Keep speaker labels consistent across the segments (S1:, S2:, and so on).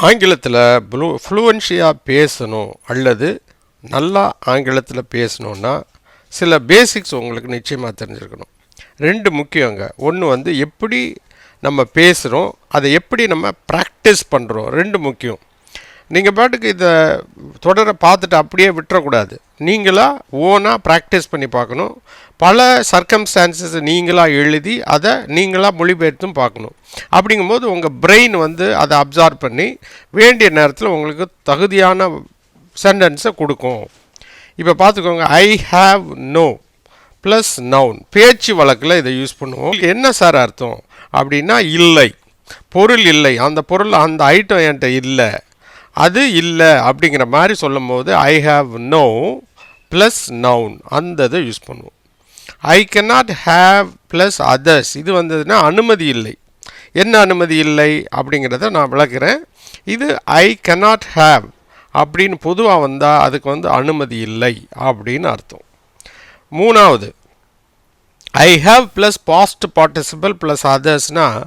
S1: ஆங்கிலத்தில் ஃப்ளூவன்ஷியாக பேசணும் அல்லது நல்லா ஆங்கிலத்தில் பேசணுன்னா சில பேசிக்ஸ் உங்களுக்கு நிச்சயமாக தெரிஞ்சிருக்கணும். ரெண்டு முக்கியங்க. ஒன்று வந்து எப்படி நம்ம பேசுகிறோம், அதை எப்படி நம்ம ப்ராக்டிஸ் பண்ணுறோம், ரெண்டு முக்கியம். நீங்கள் பாட்டுக்கு இதை தொடரை பார்த்துட்டு அப்படியே விட்டுறக்கூடாது. நீங்களாக ஓனாக ப்ராக்டிஸ் பண்ணி பார்க்கணும். பல சர்க்கம்ஸ்டான்சஸ் நீங்களாக எழுதி அதை நீங்களாக மொழிபெயர்த்தும் பார்க்கணும். அப்படிங்கும்போது உங்கள் பிரெயின் வந்து அதை அப்சார்ப் பண்ணி வேண்டிய நேரத்தில் உங்களுக்கு தகுதியான சென்டென்ஸை கொடுக்கும். இப்போ பார்த்துக்கோங்க, I have no plus noun. பேச்சு வழக்கில் இதை யூஸ் பண்ணுவோம். என்ன சார் அர்த்தம் அப்படின்னா, இல்லை, பொருள் இல்லை, அந்த பொருள் அந்த ஐட்டம் என்கிட்ட இல்லை, அது இல்லை அப்படிங்கிற மாதிரி சொல்லும் போது I have no plus noun அந்த இதை யூஸ் பண்ணுவோம். I cannot have plus others. இது வந்ததுன்னா அனுமதி இல்லை. என்ன அனுமதி இல்லை அப்படிங்கிறத நான் விளக்குறேன். இது ஐ கேனாட் ஹாவ் அப்படின்னு பொதுவாக வந்தால் அதுக்கு வந்து அனுமதி இல்லை அப்படின்னு அர்த்தம். மூணாவது, I have plus past participle plus அதர்ஸ்னால்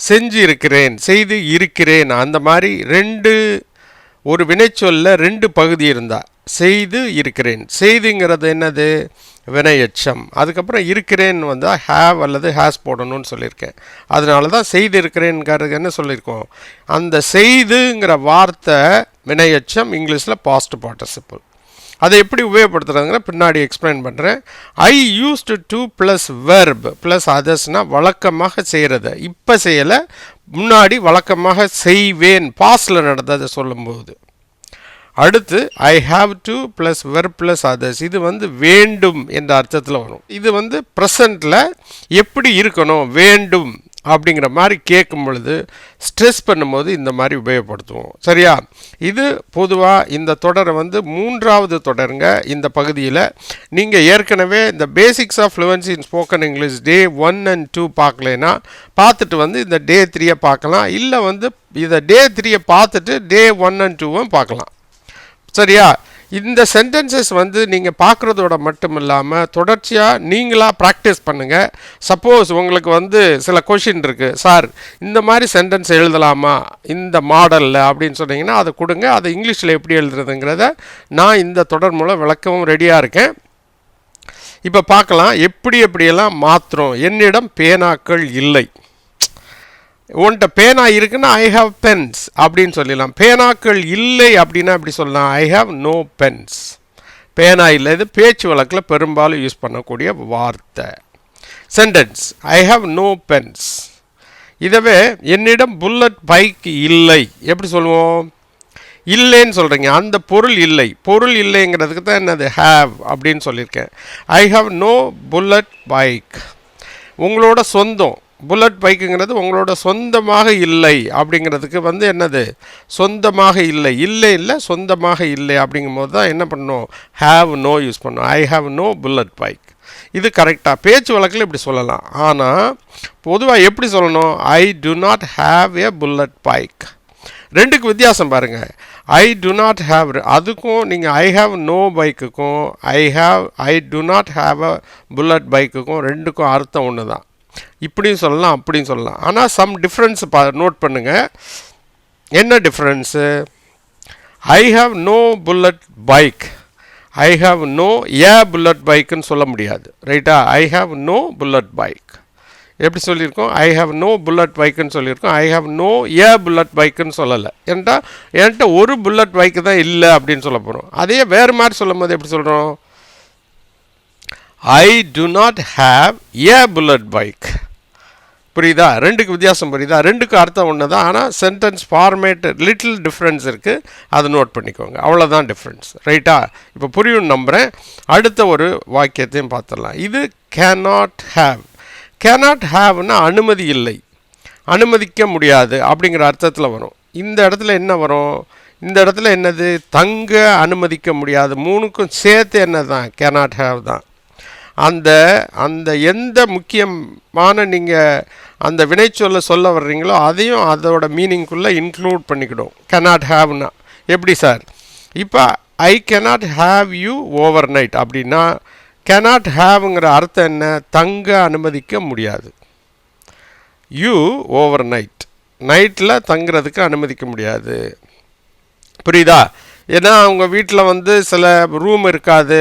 S1: செஞ்சு இருக்கிறேன், செய்து இருக்கிறேன். அந்த மாதிரி ஒரு வினைச்சொல்ல ரெண்டு பகுதி இருந்தால் செய்து இருக்கிறேன். செய்துங்கிறது என்னது, வினையெச்சம். அதுக்கப்புறம் இருக்கிறேன் வந்தால் ஹேவ் அல்லது ஹேஸ் போடணும்னு சொல்லியிருக்கேன். அதனால தான் செய்து இருக்கிறேன்ங்கிறது என்ன சொல்லியிருக்கோம், அந்த செய்துங்கிற வார்த்தை வினையெச்சம், இங்கிலீஷில் பாஸ்ட் பார்ட்டிசிபிள். அதை எப்படி உபயோகப்படுத்துறதுங்கிற பின்னாடி எக்ஸ்பிளைன் பண்ணுறேன். I used to plus verb plus அதர்ஸ்னால் வழக்கமாக செய்கிறத, இப்போ செய்யலை, முன்னாடி வழக்கமாக செய்வேன், பாஸ்டில் நடந்ததை சொல்லும்போது. அடுத்து I have to plus verb plus others. இது வந்து வேண்டும் என்ற அர்த்தத்தில் வரும். இது வந்து ப்ரெசண்ட்டில் எப்படி இருக்கணும், வேண்டும் அப்படிங்கிற மாதிரி கேட்கும் பொழுது ஸ்ட்ரெஸ் பண்ணும்போது இந்த மாதிரி உபயோகப்படுத்துவோம். சரியா? இது பொதுவாக இந்த தொடரை வந்து மூன்றாவது தொடருங்க. இந்த பகுதியில் நீங்கள் ஏற்கனவே இந்த basics of fluency in spoken English day 1 and 2 பார்க்கலைன்னா பார்த்துட்டு வந்து இந்த டே 3 பார்க்கலாம். இல்லை வந்து இதை டே 3 பார்த்துட்டு டே 1 and 2 பார்க்கலாம். சரியா? இந்த சென்டென்சஸ் வந்து நீங்கள் பார்க்குறதோட மட்டும் இல்லாமல் தொடர்ச்சியாக நீங்களாக ப்ராக்டிஸ் பண்ணுங்கள். சப்போஸ் உங்களுக்கு வந்து சில கொஷின் இருக்குது, சார் இந்த மாதிரி சென்டென்ஸ் எழுதலாமா இந்த மாடலில் அப்படின்னு சொன்னீங்கன்னா அதை கொடுங்க. அதை இங்கிலீஷில் எப்படி எழுதுறதுங்கிறத நான் இந்த தொடர் மூலம் விளக்கவும் ரெடியாக இருக்கேன். இப்போ பார்க்கலாம் எப்படியெல்லாம் மாற்றுறோம். என்னிடம் பேனாக்கள் இல்லை. உன்கிட்ட பேனா இருக்குன்னா ஐ ஹாவ் பென்ஸ் அப்படின்னு சொல்லிடலாம். பேனாக்கள் இல்லை அப்படின்னா எப்படி சொல்லலாம், ஐ ஹாவ் நோ பென்ஸ். பேனா இல்லை, இது பேச்சு வழக்கில் பெரும்பாலும் யூஸ் பண்ணக்கூடிய வார்த்தை. Sentence I have no pens. இதவே என்னிடம் புல்லட் பைக் இல்லை எப்படி சொல்லுவோம், இல்லைன்னு சொல்கிறீங்க, அந்த பொருள் இல்லை. பொருள் இல்லைங்கிறதுக்கு தான் என்னது ஹாவ் அப்படின்னு சொல்லியிருக்கேன். I have no bullet bike. உங்களோட சொந்தம் புல்லட் பைக்குங்கிறது உங்களோட சொந்தமாக இல்லை அப்படிங்கிறதுக்கு வந்து என்னது, சொந்தமாக இல்லை, இல்லை சொந்தமாக இல்லை. அப்படிங்கும்போது தான் என்ன பண்ணணும், ஹாவ் நோ யூஸ் பண்ணணும். I have no bullet bike. இது கரெக்டாக பேச்சு வழக்கில் இப்படி சொல்லலாம். ஆனால் பொதுவாக எப்படி சொல்லணும், I do not have a bullet bike. ரெண்டுக்கு வித்தியாசம் பாருங்கள். ஐ டு நாட் ஹாவ், அதுக்கும் நீங்கள் ஐ ஹாவ் நோ பைக்குக்கும் I do not have a bullet பைக்குக்கும் ரெண்டுக்கும் அர்த்தம் ஒன்று தான். இப்படியும் சொல்லலாம் அப்படியும் சொல்லலாம். ஆனால் சம் டிஃப்ரென்ஸ் நோட் பண்ணுங்கள். என்ன difference, I have no bullet bike, I have no a bullet பைக்குன்னு சொல்ல முடியாது. ரைட்டா? I have no bullet bike எப்படி சொல்லியிருக்கோம், ஐ ஹாவ் நோ புல்லட் பைக்குன்னு சொல்லியிருக்கோம். I have no a bullet பைக்குன்னு சொல்லலை. ஏன்டா என்கிட்ட ஒரு புல்லட் பைக்கு தான் இல்லை அப்படின்னு சொல்ல போகிறோம். அதையே வேறு மாதிரி சொல்லும் போது எப்படி சொல்கிறோம், I do not have a bullet bike. புரியுதா? ரெண்டுக்கு வித்தியாசம் புரியுதா? ரெண்டுக்கும் அர்த்தம் ஒன்று தான். ஆனால் சென்டென்ஸ் ஃபார்மேட் லிட்டில் டிஃப்ரென்ஸ் இருக்குது, அதை நோட் பண்ணிக்கோங்க. அவ்வளோதான் டிஃப்ரென்ஸ். ரைட்டா? இப்போ புரியும்னு நம்புகிறேன். அடுத்த ஒரு வாக்கியத்தையும் பார்த்துடலாம். இது கேனாட் ஹாவ். கேனாட் ஹாவ்னா அனுமதி இல்லை, அனுமதிக்க முடியாது அப்படிங்கிற அர்த்தத்தில் வரும். இந்த இடத்துல என்ன வரும், இந்த இடத்துல என்னது, தங்க அனுமதிக்க முடியாது. மூணுக்கும் சேர்த்து என்ன தான், கேனாட் ஹாவ் தான். அந்த எந்த முக்கியமான நீங்கள் அந்த வினைச்சொல்ல சொல்ல வர்றீங்களோ அதையும் அதோட மீனிங்குள்ளே இன்க்ளூட் பண்ணிக்கிடும். கேனாட் ஹாவ்னா எப்படி சார், இப்போ ஐ cannot have you over night அப்படின்னா கேனாட் ஹாவ்ங்கிற அர்த்தம் என்ன, தங்க அனுமதிக்க முடியாது. யூ ஓவர் நைட் நைட்டில் தங்குறதுக்கு அனுமதிக்க முடியாது. புரியுதா? ஏன்னா அவங்க வீட்டில் வந்து சில ரூம் இருக்காது,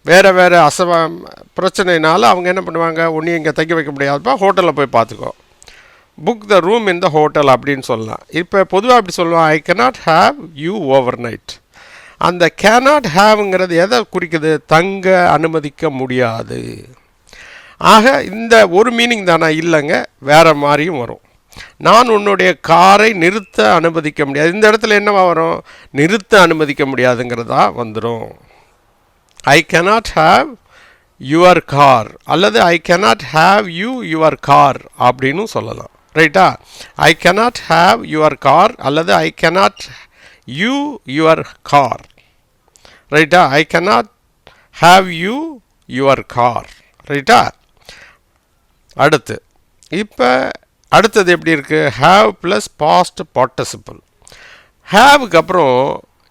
S1: வேறு பிரச்சனைனால அவங்க என்ன பண்ணுவாங்க, ஒன்றும் இங்கே தங்கி வைக்க முடியாதுப்பா, ஹோட்டலில் போய் பார்த்துக்கோ, book the room in the hotel அப்படின்னு சொல்லலாம். இப்போ பொதுவாக அப்படி சொல்லுவான், ஐ cannot have you overnight. அந்த cannot haveங்கிறது எதை குறிக்குது? தங்க அனுமதிக்க முடியாது. ஆக இந்த ஒரு மீனிங் தானே? இல்லைங்க, வேறு மாதிரியும் வரும். நான் உன்னுடைய காரை நிறுத்த அனுமதிக்க முடியாது. இந்த இடத்துல என்னவா வரும்? நிறுத்த அனுமதிக்க முடியாதுங்கிறதா வந்துடும். ஐ cannot have your car அல்லது ஐ cannot have you your car அப்படின்னு சொல்லலாம். ரைட்டா? ஐ cannot have your car அல்லது ஐ cannot you your car. ரைட்டா? ஐ cannot have you your car. ரைட்டா? அடுத்து இப்போ அடுத்தது எப்படி இருக்குது? have plus past participle. ஹேவுக்கு அப்புறம்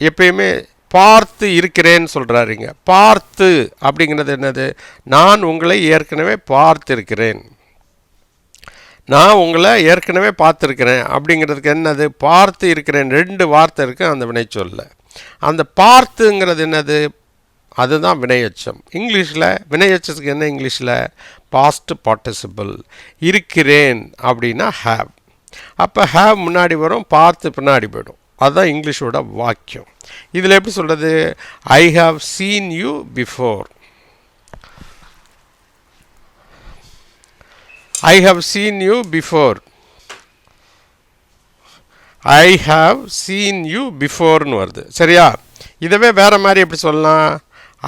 S1: எப்பயுமே பார்த்து இருக்கிறேன்னு சொல்கிறாருங்க. பார்த்து அப்படிங்கிறது என்னது? நான் உங்களை ஏற்கனவே பார்த்துருக்கிறேன், நான் உங்களை ஏற்கனவே பார்த்துருக்கிறேன் அப்படிங்கிறதுக்கு என்னது? பார்த்து இருக்கிறேன். ரெண்டு வார்த்தை இருக்குது அந்த வினைச்சொல்ல. அந்த பார்த்துங்கிறது என்னது? அதுதான் வினையெச்சம். இங்கிலீஷில் வினையெச்சத்துக்கு என்ன? இங்கிலீஷில் பாஸ்ட் பார்ட்டிசிபிள். இருக்கிறேன் அப்படின்னா ஹேவ். அப்போ ஹேவ் முன்னாடி வரும், பார்த்து பின்னாடி போய்டும். அதுதான் இங்கிலீஷோட வாக்கியம். இதில் எப்படி சொல்கிறது? I have seen you before. I have seen you before. I have seen you பிஃபோர்னு வருது. சரியா? இதவே வேறு மாதிரி எப்படி சொல்லலாம்?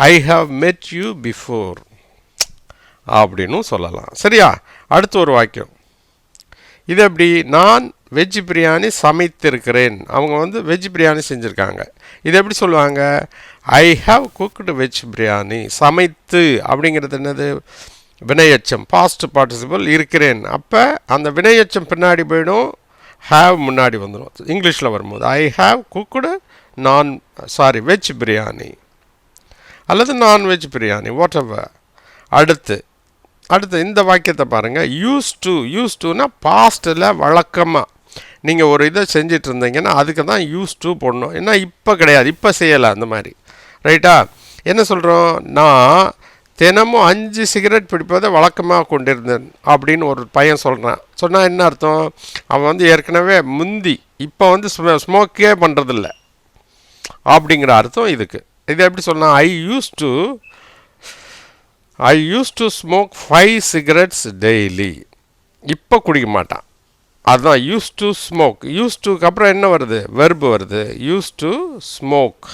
S1: I have met you before அப்படின்னு சொல்லலாம். சரியா? அடுத்து ஒரு வாக்கியம். இது எப்படி? Non veg biryani சமைத்திருக்கிறேன். அவங்க வந்து வெஜ் பிரியாணி செஞ்சுருக்காங்க. இது எப்படி சொல்லுவாங்க? I have cooked veg biryani. சமைத்து அப்படிங்கிறது என்னது? வினையெச்சம், பாஸ்ட் பார்ட்டிசிபிள். இருக்கிறேன். அப்போ அந்த வினையெச்சம் பின்னாடி போய்டும், ஹாவ் முன்னாடி வந்துடும். இங்கிலீஷில் வரும்போது I have cooked veg biryani அல்லது நான்வெஜ் பிரியாணி, வாட் எவர். அடுத்து இந்த வாக்கியத்தை பாருங்கள். யூஸ் டுனா பாஸ்ட்டில் வழக்கமாக நீங்கள் ஒரு இதை செஞ்சிட்டு இருந்தீங்கன்னா அதுக்கு தான் யூஸ் டு போடணும். ஏன்னா இப்போ கிடையாது, இப்போ செய்யலை அந்த மாதிரி. ரைட்டா? என்ன சொல்கிறோம்? நான் தினமும் 5 சிகரெட் பிடிப்பதை வழக்கமாக கொண்டிருந்தேன் அப்படின்னு ஒரு பையன் சொல்கிறான். சொன்னால் என்ன அர்த்தம்? அவன் வந்து ஏற்கனவே முந்தி இப்போ வந்து ஸ்மோக்கே பண்ணுறதில்ல அப்படிங்கிற அர்த்தம் இதுக்கு. இது எப்படி சொல்லலாம்? I use to smoke 5 cigarettes daily. இப்போ குடிக்க மாட்டான். அதுதான் யூஸ் டு ஸ்மோக். யூஸ் டுக்கு அப்புறம் என்ன வருது? வெர்பு வருது. Use to smoke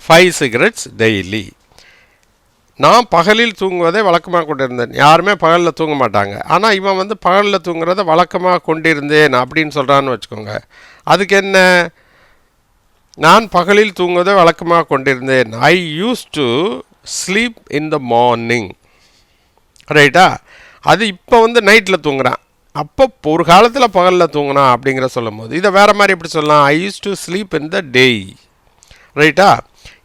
S1: 5 cigarettes daily. நான் பகலில் தூங்குவதை வழக்கமாக கொண்டிருந்தேன். யாருமே பகலில் தூங்க மாட்டாங்க. ஆனால் இவன் வந்து பகலில் தூங்குறதை வழக்கமாக கொண்டிருந்தேன் அப்படின்னு சொல்கிறான்னு வச்சுக்கோங்க. அதுக்கு என்ன? நான் பகலில் தூங்குவதை வழக்கமாக கொண்டிருந்தேன். I use to sleep in the morning. ரைட்டா? அது இப்போ வந்து நைட்டில் தூங்குறான். அப்போ ஒரு காலத்தில் பகலில் தூங்கினான் அப்படிங்கிற சொல்லும் போது இதை வேறு மாதிரி எப்படி சொல்லலாம்? I use to sleep in த டே. ரைட்டா?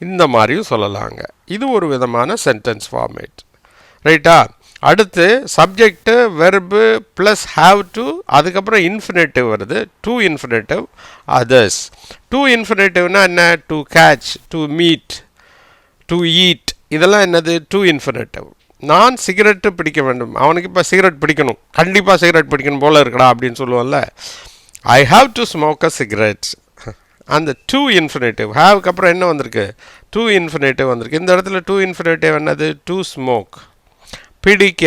S1: இந்த மாதிரியும் சொல்லலாங்க. இது ஒரு விதமான சென்டென்ஸ் ஃபார்மேட். ரைட்டா? அடுத்து subject verb plus have to, அதுக்கப்புறம் இன்ஃபினிட்டிவ் வருது. To infinitive others. டு இன்ஃபினிட்டிவ்னா என்ன? To catch, to meet, to eat, இதெல்லாம் என்னது? To infinitive. நான் சிகரெட்டு பிடிக்க வேண்டும். அவனுக்கு இப்போ சிகரெட் பிடிக்கணும், கண்டிப்பாக சிகரெட் பிடிக்கணும் போல் இருக்கடா அப்படின்னு சொல்லுவோம்ல. I have to smoke a cigarette. அந்த டு இன்ஃபினிட்டிவ். ஹாவுக்கு அப்புறம் என்ன வந்திருக்கு? டு இன்ஃபினிட்டிவ் வந்திருக்கு. இந்த இடத்துல டு இன்ஃபினிட்டிவ் என்னது? To smoke. பிடிக்க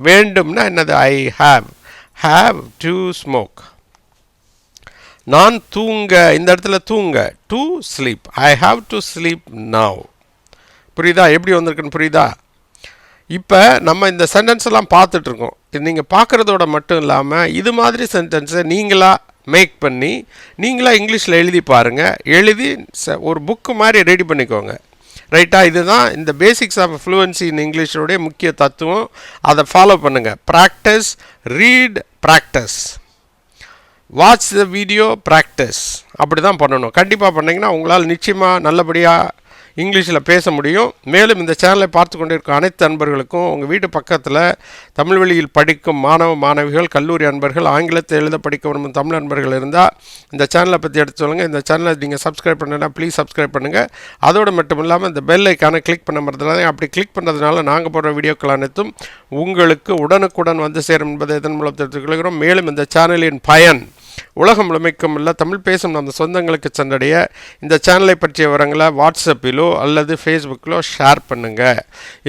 S1: வேண்டும்னா என்னது? I have to smoke. நான் தூங்க, இந்த இடத்துல தூங்க, to sleep. I have to sleep now. புரியுதா எப்படி வந்திருக்குன்னு? புரியுதா? இப்போ நம்ம இந்த சென்டென்ஸ் எல்லாம் பார்த்துட்ருக்கோம். இது நீங்கள் பார்க்குறதோட மட்டும் இல்லாமல் இது மாதிரி சென்டென்ஸை நீங்களாக மேக் பண்ணி நீங்களாக இங்கிலீஷில் எழுதி பாருங்கள். எழுதி ஒரு புக்கு மாதிரி ரெடி பண்ணிக்கோங்க. ரைட்டா? இதுதான் இந்த பேசிக்ஸ் ஆஃப் ஃப்ளூவன்சி இன் இங்கிலீஷோடைய முக்கிய தத்துவம். அதை ஃபாலோ பண்ணுங்கள். Practice, read, practice, watch the video, practice. அப்படி தான் பண்ணணும். கண்டிப்பாக பண்ணிங்கன்னா உங்களால் நிச்சயமாக நல்லபடியாக இங்கிலீஷில் பேச முடியும். மேலும் இந்த சேனலை பார்த்து கொண்டிருக்கும் அனைத்து அன்பர்களுக்கும் உங்கள் வீட்டு பக்கத்தில் தமிழ் வழியில் படிக்கும் மாணவ மாணவிகள், கல்லூரி அன்பர்கள், ஆங்கிலத்தை எழுத படிக்க விரும்பும் தமிழ் அன்பர்கள் இருந்தால் இந்த சேனலை பற்றி எடுத்து சொல்லுங்கள். இந்த சேனலை நீங்கள் சப்ஸ்கிரைப் பண்ணுன்னா ப்ளீஸ் சப்ஸ்கிரைப் பண்ணுங்கள். அதோடு மட்டும் இல்லாமல் இந்த பெல் ஐக்கானை கிளிக் பண்ண மறந்துடாதீங்க. அப்படி கிளிக் பண்ணுறதுனால நாங்கள் போடுற வீடியோக்கள் அனைத்தும் உங்களுக்கு உடனுக்குடன் வந்து சேரும் என்பதை இதன் மூலம் தெரிவித்துக் கொள்கிறோம். மேலும் இந்த சேனலின் பயன் உலகம் முழுமைக்கும் உள்ள தமிழ் பேசும் நம்ம சொந்தங்களுக்கு சென்றடைய இந்த சேனலை பற்றிய விவரங்களை வாட்ஸ்அப்பிலோ அல்லது ஃபேஸ்புக்கிலோ ஷேர் பண்ணுங்கள்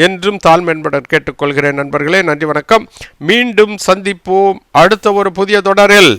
S1: என்றும் தாழ்மையுடன் கேட்டுக்கொள்கிறேன். நண்பர்களே, நன்றி, வணக்கம். மீண்டும் சந்திப்போம் அடுத்த ஒரு புதிய தொடரில்.